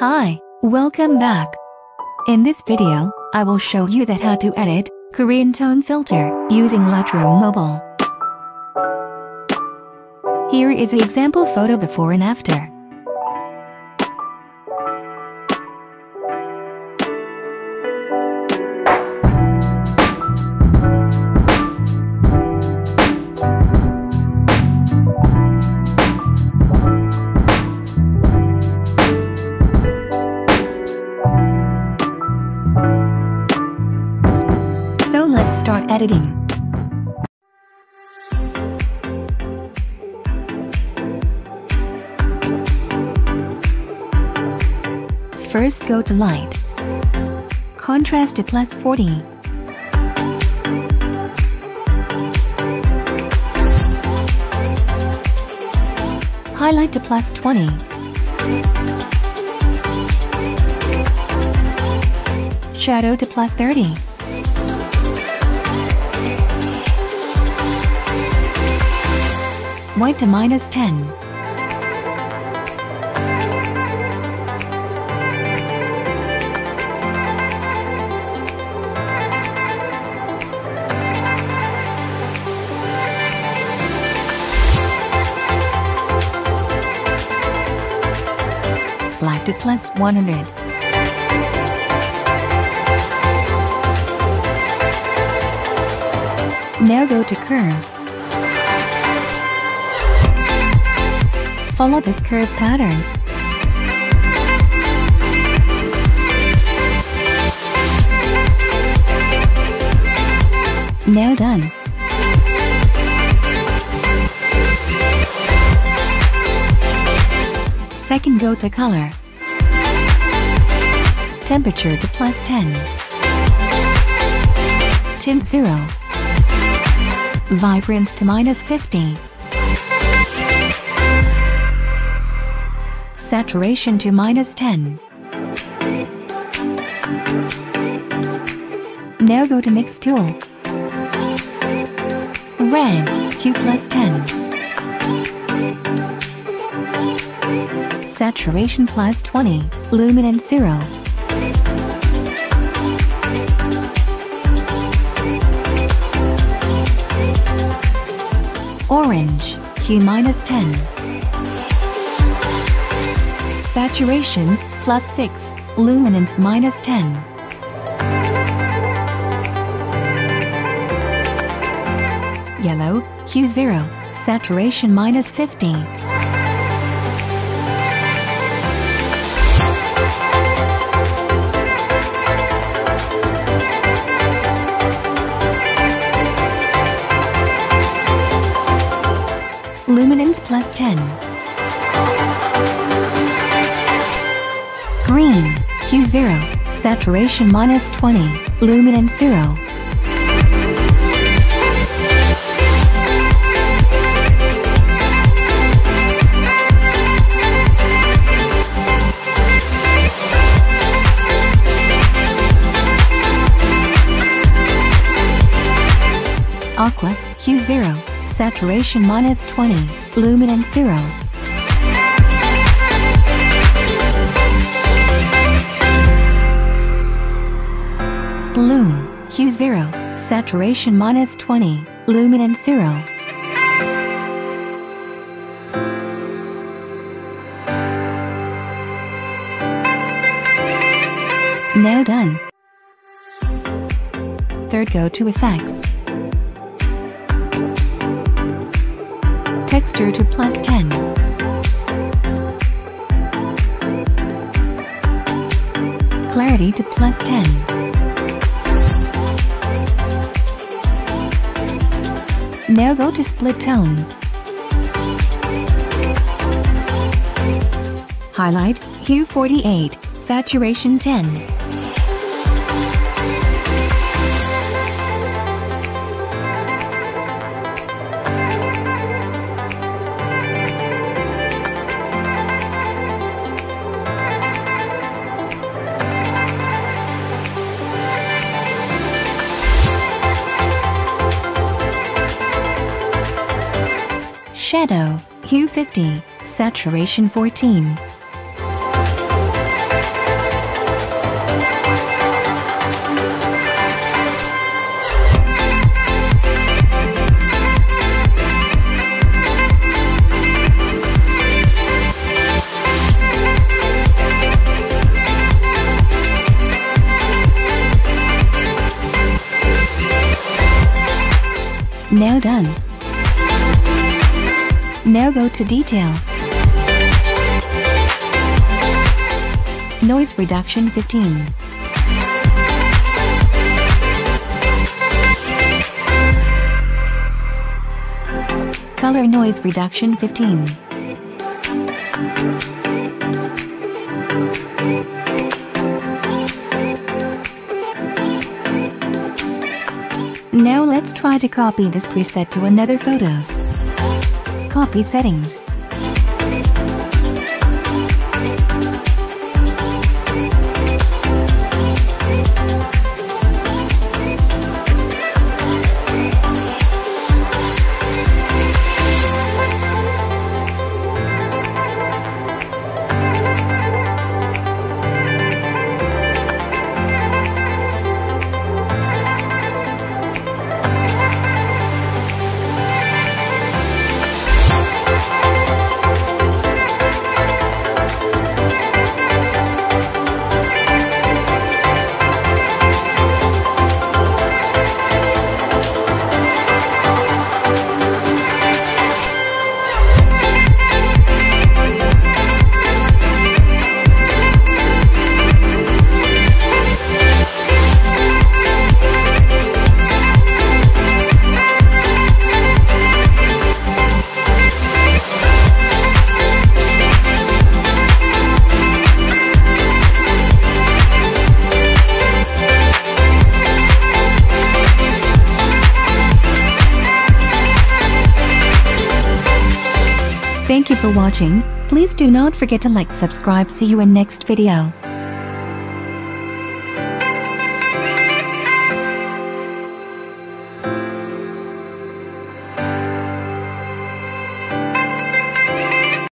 Hi, welcome back. In this video, I will show you that how to edit Korean tone filter using Lightroom mobile. Here is an example photo before and after. So let's start editing. First go to light. Contrast to +40. Highlight to +20. Shadow to +30. White to -10. Black to +100. Now go to curve. Follow this curve pattern. Now done. Second go to color. Temperature to +10. Tint 0. Vibrance to -50. Saturation to -10. Now go to Mix tool. Red, Q +10. Saturation +20, luminance 0. Orange, Q -10. Saturation, +6, luminance -10. Yellow, Q0, saturation -50. Luminance +10. Green, Q0, saturation -20, luminance 0. Aqua, Q0, saturation -20, luminance 0. Blue, Q0, saturation -20, luminance 0. Now done. Third go to effects. Texture to +10. Clarity to +10. Now go to split tone. Highlight, hue 48, saturation 10. Shadow, hue 50, saturation 14. Now go to detail. Noise reduction 15. Color noise reduction 15. Now let's try to copy this preset to another photos. Copy settings. Thank you for watching. Please do not forget to like, subscribe. See you in next video.